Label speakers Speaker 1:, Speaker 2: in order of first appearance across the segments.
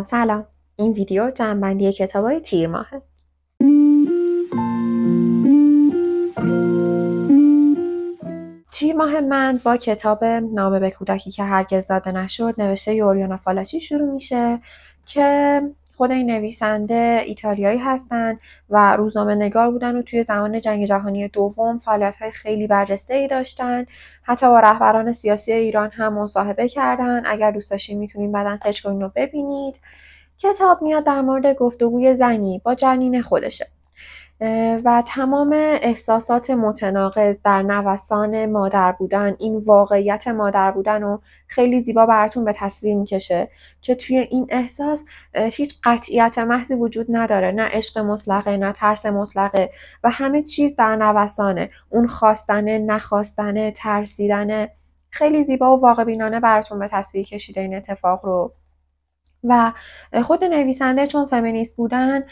Speaker 1: سلام. این ویدیو جمع‌بندی کتابای تیر ماهه. تیر ماه من با کتاب نامه به کودکی که هرگز داده نشد نوشته اوریانا فالاچی شروع میشه که خود این نویسنده ایتالیایی هستن و روزنامه نگار بودن و توی زمان جنگ جهانی دوم فعالیت‌های خیلی برجسته‌ای داشتن. حتی با رهبران سیاسی ایران هم مصاحبه کردن. اگر دوست داشتین میتونین بعداً سرچ کنین و ببینید. کتاب میاد در مورد گفتگوی زنی با جنین خودشه و تمام احساسات متناقض در نوسان مادر بودن، این واقعیت مادر بودن رو خیلی زیبا براتون به تصویر میکشه که توی این احساس هیچ قطعیت محضی وجود نداره، نه عشق مطلقه، نه ترس مطلقه و همه چیز در نوسانه. اون خواستنه، نخواستنه، ترسیدنه، خیلی زیبا و واقع بینانه براتون به تصویر کشیده این اتفاق رو. و خود نویسنده چون فمینیست بودن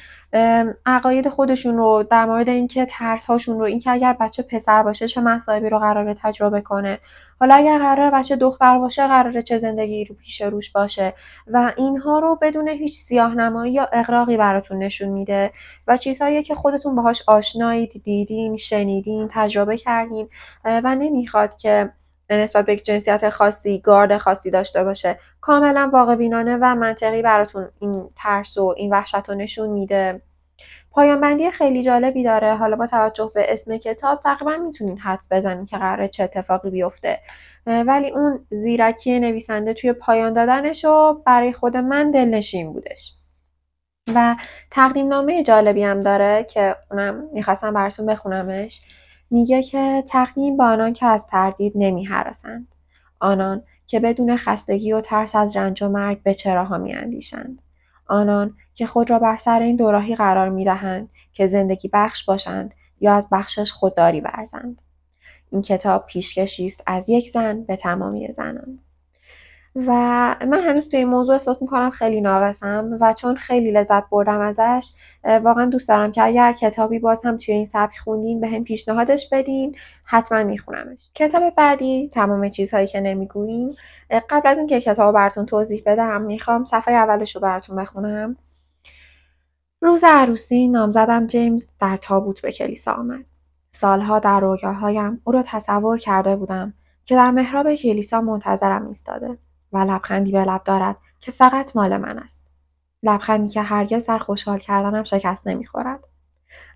Speaker 1: عقاید خودشون رو در مورد اینکه ترس هاشون رو، اینکه اگر بچه پسر باشه چه مصائبی رو قراره تجربه کنه، حالا اگر قراره بچه دختر باشه قراره چه زندگی رو پیش روش باشه و اینها رو بدون هیچ سیاه‌نمایی یا اغراقی براتون نشون میده و چیزهایی که خودتون باهاش آشنایید، دیدین، شنیدین، تجربه کردین و نمیخواد که نسبت به جنسیت خاصی گارد خاصی داشته باشه. کاملا واقع بینانه و منطقی براتون این ترس و این وحشت رو نشون میده. پایان بندی خیلی جالبی داره. حالا با توجه به اسم کتاب تقریبا میتونین حدس بزنین که قراره چه اتفاقی بیفته، ولی اون زیرکی نویسنده توی پایان دادنشو برای خود من دلنشین بودش. و تقدیم نامه جالبی هم داره که اونم میخواستم براتون بخونمش. میگه که تقدیم به آنان که از تردید نمی‌هراسند، آنان که بدون خستگی و ترس از رنج و مرگ به چراها می‌اندیشند، آنان که خود را بر سر این دوراهی قرار می‌دهند که زندگی بخش باشند یا از بخشش خودداری ورزند. این کتاب پیشکشی است از یک زن به تمامی زنان. و من هنوز توی این موضوع احساس میکنم خیلی ناقصم و چون خیلی لذت بردم ازش واقعا دوست دارم که اگر کتابی باز هم توی این سبک خوندین به هم پیشنهادش بدین، حتما میخونمش. کتاب بعدی تمام چیزهایی که نمیگوییم. قبل از اینکه کتاب براتون توضیح بدم میخوام صفحه اولش رو براتون بخونم. روز عروسی نامزدم جیمز در تابوت به کلیسا آمد. سالها در رویاهایم او را تصور کرده بودم که در محراب کلیسا منتظرم ایستاده و لبخندی به لب دارد که فقط مال من است. لبخندی که هرگز در خوشحال کردنم شکست نمیخورد.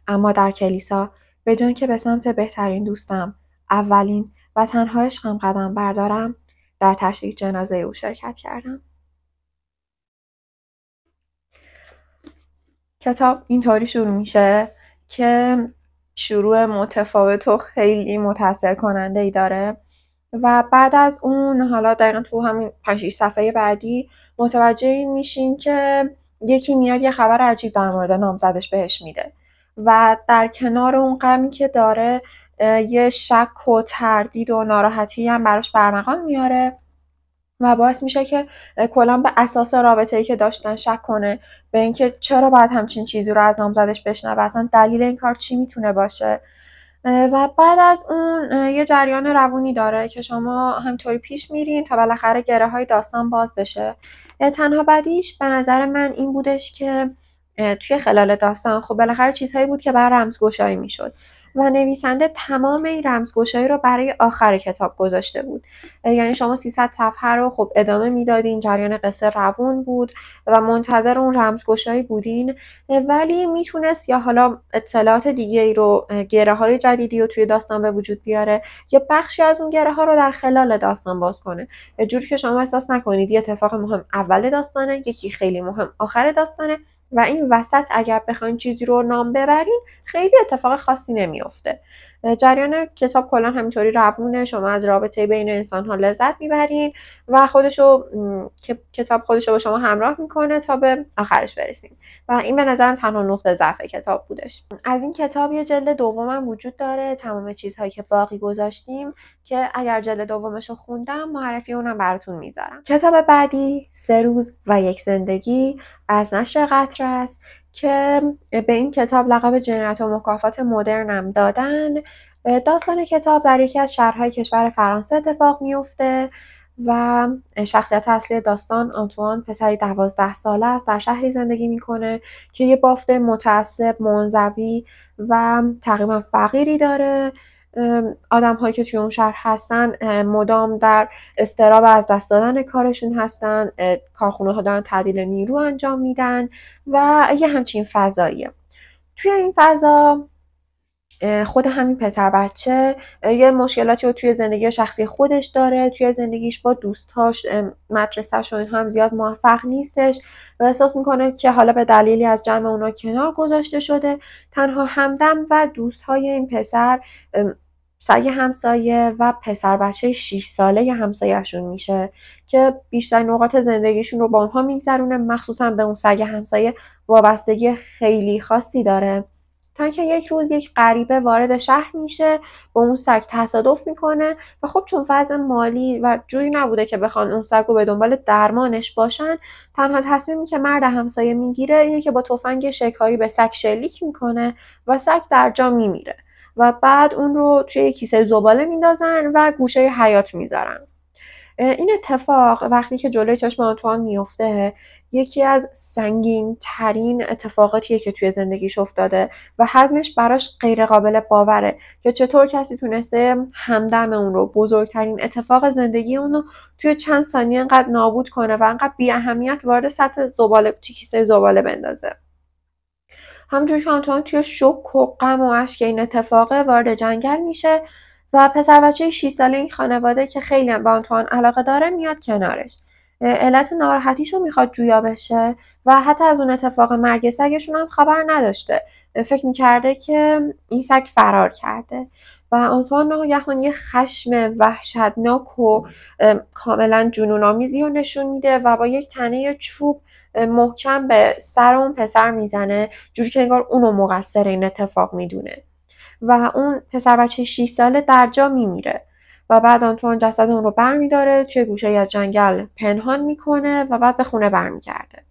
Speaker 1: اما در کلیسا به جای که به سمت بهترین دوستم، اولین و تنها عشقم قدم بردارم، در تشییع جنازه او شرکت کردم. کتاب اینطوری شروع میشه که شروع متفاوت و خیلی متاثر کننده ای داره و بعد از اون حالا دقیقا تو همین 5-6 صفحه بعدی متوجه این میشین که یکی میاد یه خبر عجیب در مورد نامزدش بهش میده و در کنار اون غمی که داره یه شک و تردید و ناراحتی هم براش برمغان میاره و باعث میشه که کلا به اساس رابطه‌ای که داشتن شک کنه به اینکه چرا باید همچین چیزی رو از نامزدش بشنوه، اصلا دلیل این کار چی میتونه باشه. و بعد از اون یه جریان روونی داره که شما همطوری پیش میرین تا بالاخره گره های داستان باز بشه. تنها بدیش به نظر من این بودش که توی خلال داستان خب بالاخره چیزهایی بود که بر رمزگشایی میشد و نویسنده تمام این رمزگشایی رو برای آخر کتاب گذاشته بود. یعنی شما 300 صفحه رو خب ادامه میدادین، جریان قصه روون بود و منتظر اون رمزگشایی بودین، ولی میتونست یا حالا اطلاعات دیگه ای رو، گره های جدیدی رو توی داستان به وجود بیاره یا بخشی از اون گره ها رو در خلال داستان باز کنه، جوری که شما احساس نکنید یه اتفاق مهم اول داستانه، یکی خیلی مهم آخر داستانه و این وسط اگر بخواین چیزی رو نام ببرین خیلی اتفاق خاصی نمیافته. جریان کتاب کلا همینطوری روونه، شما از رابطه بین انسان ها لذت میبرین و کتاب خودشو با شما همراه میکنه تا به آخرش برسیم و این به نظرم تنها نقطه ضعف کتاب بودش. از این کتاب یه جلد دومم وجود داره، تمام چیزهایی که باقی گذاشتیم، که اگر جلد دومشو خوندم معرفی اونم براتون میذارم. کتاب بعدی 3 روز و 1 زندگی از نشر قطره است که به این کتاب لقب جنایت و مکافات مدرن هم دادن. داستان کتاب در یکی از شهرهای کشور فرانسه اتفاق میفته و شخصیت اصلی داستان آنتوان پسری 12 ساله است. در شهری زندگی میکنه که یه بافت متعصب، منزوی و تقریبا فقیری داره. آدم هایی که توی اون شهر هستن مدام در اضطراب از دست دادن کارشون هستن، کارخونه ها دارن تعدیل نیرو انجام میدن و یه همچین فضاییه. توی این فضا خود همین پسر بچه یه مشکلاتی رو توی زندگی شخصی خودش داره، توی زندگیش با دوستاش، مدرسه‌ش و این هم زیاد موفق نیستش و احساس میکنه که حالا به دلیلی از جمع اونا کنار گذاشته شده. تنها همدم و دوستهای این پسر سگ همسایه و پسر بچه 6 ساله همسایه‌شون میشه که بیشتر نقاط زندگیشون رو با اونها میگذرونه. مخصوصا به اون سگ همسایه وابستگی خیلی خاصی داره، تا اینکه یک روز یک غریبه وارد شهر میشه، با اون سگ تصادف میکنه و خب چون وضع مالی و جوری نبوده که بخوان اون سگ رو به دنبال درمانش باشن، تنها تصمیمی که مرد همسایه میگیره اینه که با تفنگ شکاری به سگ شلیک میکنه و سگ در جا میمیره و بعد اون رو توی کیسه زباله میندازن و گوشه حیاط میذارن. این اتفاق وقتی که جلوی چشم آنتوان میفته یکی از سنگین ترین اتفاقاتیه که توی زندگیش افتاده و هضمش براش غیر قابل باوره که چطور کسی تونسته همدم اون رو، بزرگترین اتفاق زندگی اون رو توی چند ثانیه انقدر نابود کنه و انقدر بی اهمیت وارد سطح زباله، کیسه زباله بندازه. همونجوری که آنتوان توی شوک و غم و اشک این اتفاقه وارد جنگل میشه و پسر بچه 6 ساله این خانواده که خیلی هم به آنتوان علاقه داره میاد کنارش. علت ناراحتیشو میخواد جویا بشه و حتی از اون اتفاق مرگ سگشون هم خبر نداشته. فکر میکرده که این سگ فرار کرده و آنتوان ناگهان یه خشم وحشتناک و کاملا جنون‌آمیزی رو نشون میده و با یک تنه چوب محکم به سر اون پسر میزنه، جوری که انگار اونو مقصر این اتفاق میدونه و اون پسر بچه 6 ساله در جا میمیره و بعد آنتوان جسد اون رو برمیداره، توی گوشه از جنگل پنهان میکنه و بعد به خونه برمیگرده.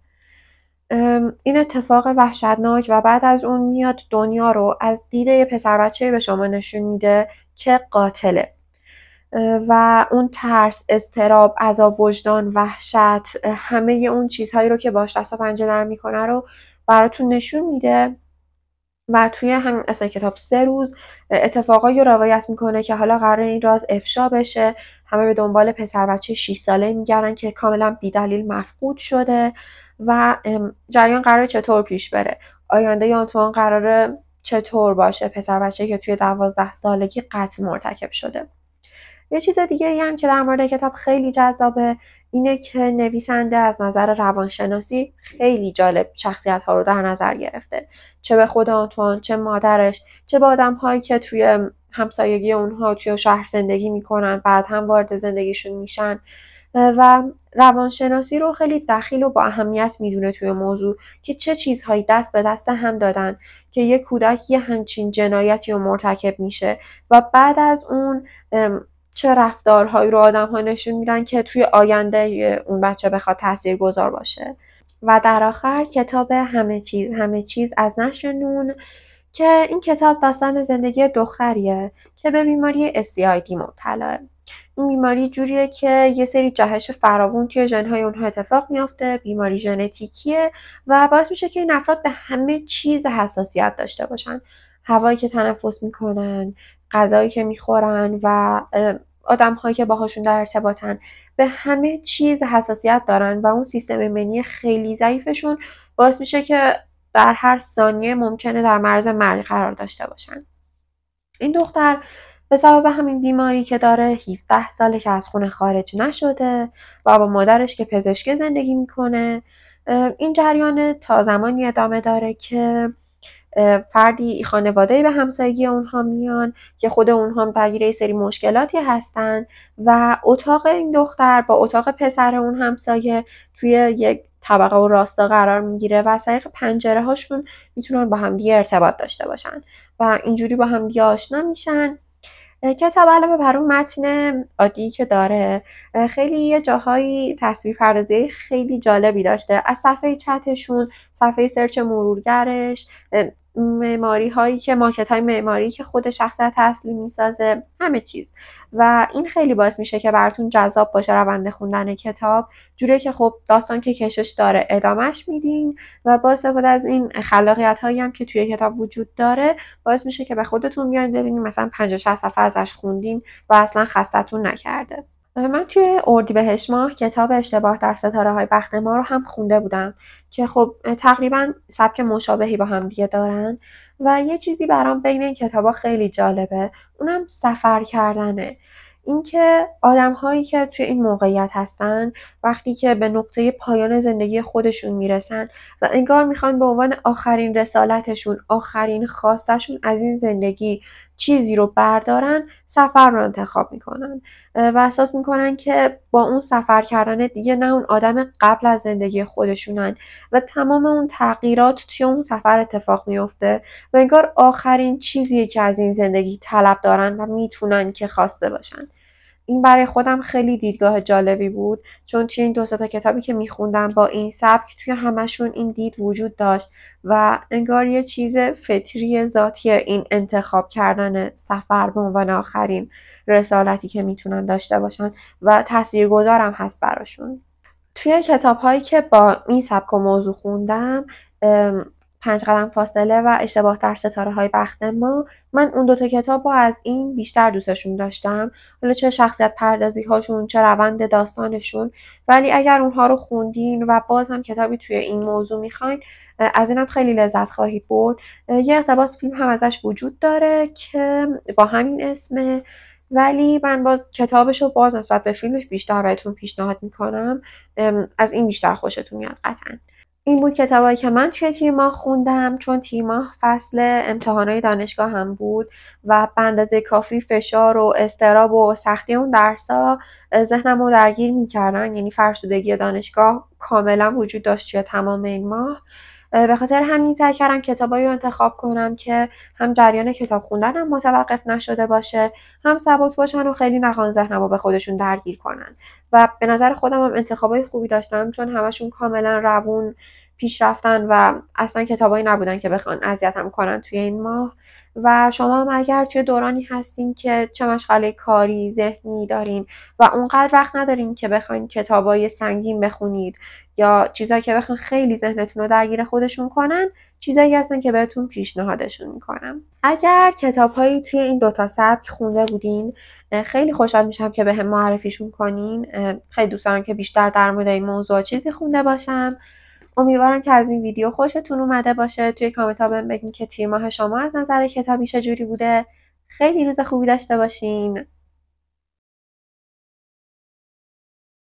Speaker 1: این اتفاق وحشتناک و بعد از اون میاد دنیا رو از دید یه پسر بچه به شما نشون میده که قاتله و اون ترس، اضطراب، عذاب وجدان، وحشت، همه اون چیزهایی رو که باش دست و پنجه نرم میکنه رو براتون نشون میده و توی همین اصلا کتاب 3 روز اتفاقایی رو روایت میکنه که حالا قراره این راز افشا بشه. همه به دنبال پسر بچه 6 ساله میگردن که کاملا بی‌دلیل مفقود شده و جریان قراره چطور پیش بره، آینده آنتوان قراره چطور باشه، پسر بچه که توی 12 سالگی قتل مرتکب شده. یه چیز دیگه ای هم که در مورد کتاب خیلی جذابه اینه که نویسنده از نظر روانشناسی خیلی جالب شخصیت ها رو در نظر گرفته، چه به خود آنتوان، چه مادرش، چه به آدم هایی که توی همسایگی اونها توی شهر زندگی میکنن بعد هم وارد زندگیشون میشن و روانشناسی رو خیلی دخیل و با اهمیت میدونه توی موضوع که چه چیزهایی دست به دست هم دادن که یه کودک یه همچین جنایتی رو مرتکب میشه و بعد از اون چه رفتارهایی رو آدم ها نشون میدن که توی آینده اون بچه بخواد تاثیرگذار باشه. و در آخر کتاب همه چیز از نشر نون که این کتاب داستان زندگی دختریه که به بیماری SCID مبتلاه. این بیماری جوریه که یه سری جهش فراوون توی ژن‌های اونها اتفاق میافته، بیماری ژنتیکیه و باعث میشه که این افراد به همه چیز حساسیت داشته باشن. هوایی که تنفس میکنن، غذایی که میخورن و آدم‌هایی که باهاشون در ارتباطن، به همه چیز حساسیت دارن و اون سیستم ایمنی خیلی ضعیفشون باعث میشه که در هر ثانیه ممکنه در معرض مرگ قرار داشته باشن. این دختر به سبب همین بیماری که داره 17 ساله که از خونه خارج نشده و با مادرش که پزشک زندگی میکنه. این جریان تا زمانی ادامه داره که فردی خانواده‌ای به همسایگی اونها میان که خود اونها هم درگیر یه سری مشکلاتی هستن و اتاق این دختر با اتاق پسر اون همسایه توی یک طبقه و راستا قرار میگیره و از طریق پنجره هاشون میتونن با هم دیگه ارتباط داشته باشن و اینجوری با هم دیگه آشنا میشن کتاب علاوه بر اون متن عادی که داره، خیلی یه جاهایی تصویرپردازی خیلی جالبی داشته. از صفحه چتشون، صفحه سرچ مرورگرش، معماری هایی که ماکت های معماری که خود شخصیت اصلی میسازه، همه چیز. و این خیلی باعث میشه که براتون جذاب باشه روند خوندن کتاب، جوریه که خب داستان که کشش داره ادامهش میدین و با استفاده از این خلاقیت هایی هم که توی کتاب وجود داره باعث میشه که به خودتون بیاین ببینین مثلا 50-60 صفحه ازش خوندین و اصلا خستتون نکرده. من توی اردیبهشت ماه کتاب اشتباه در ستاره های بخت ما رو هم خونده بودم که خب تقریبا سبک مشابهی با هم دیگه دارن و یه چیزی برام بین این کتابا خیلی جالبه، اونم سفر کردنه. اینکه آدم‌هایی که توی این موقعیت هستن وقتی که به نقطه پایان زندگی خودشون میرسن و انگار میخوان به عنوان آخرین رسالتشون، آخرین خواستشون از این زندگی چیزی رو بردارن، سفر رو انتخاب میکنن و احساس میکنن که با اون سفر کردن دیگه نه اون آدم قبل از زندگی خودشونن و تمام اون تغییرات توی اون سفر اتفاق میفته و انگار آخرین چیزیه که از این زندگی طلب دارن و میتونن که خواسته باشن. این برای خودم خیلی دیدگاه جالبی بود، چون توی این 2 تا کتابی که میخوندم با این سبک توی همشون این دید وجود داشت و انگار یه چیز فطری ذاتی این انتخاب کردن سفر به عنوان آخرین رسالتی که میتونن داشته باشن و تاثیرگذارم هست براشون. توی کتاب‌هایی که با این سبک و موضوع خوندم، 5 قدم فاصله و اشتباه در ستاره‌های بخت ما، من اون 2 کتاب رو از این بیشتر دوستشون داشتم. حالا چه شخصیت پردازی هاشون، چه روند داستانشون، ولی اگر اونها رو خوندین و باز هم کتابی توی این موضوع میخواین، از اینم خیلی لذت خواهید برد. یه اقتباس فیلم هم ازش وجود داره که با همین اسمه، ولی من باز کتابش رو باز نسبت به فیلمش بیشتر بهتون پیشنهاد میکنم. از این بیشتر خوشتون میاد قطعا. این بود کتابایی که من توی تیر ماه خوندم، چون تیر ماه فصل امتحانای دانشگاه هم بود و به اندازه کافی فشار و اضطراب و سختی اون درس‌ها ذهنم رو درگیر می‌کردن، یعنی فرسودگی دانشگاه کاملا وجود داشت توی تمام این ماه. به خاطر همین سعی کردم کتابایی رو انتخاب کنم که هم جریان کتاب خوندنم متوقف نشده باشه، هم سبک باشن و خیلی نخوان ذهنم رو به خودشون درگیر کنن. و به نظر خودم هم انتخابای خوبی داشتم، چون همشون کاملا روون پیش رفتن و اصلا کتابایی نبودن که بخوان اذیتم کنن توی این ماه. و شما هم اگر توی دورانی هستین که چه مشغله کاری ذهنی دارین و اونقدر وقت ندارین که بخواین کتابای سنگین بخونید یا چیزایی که بخواین خیلی ذهنتون رو درگیر خودشون کنن، چیزایی هستن که بهتون پیشنهادشون میکنم. اگر کتابهایی توی این 2 سبک خونده بودین، خیلی خوشحال میشم که بهم معرفیشون کنین. خیلی دوست دارم که بیشتر در مورد این موضوع چیزی خونده باشم. امیدوارم که از این ویدیو خوشتون اومده باشه. توی کامنت ها بهم بگین که تیر ماه شما از نظر کتابی چجوری بوده. خیلی روز خوبی داشته باشین.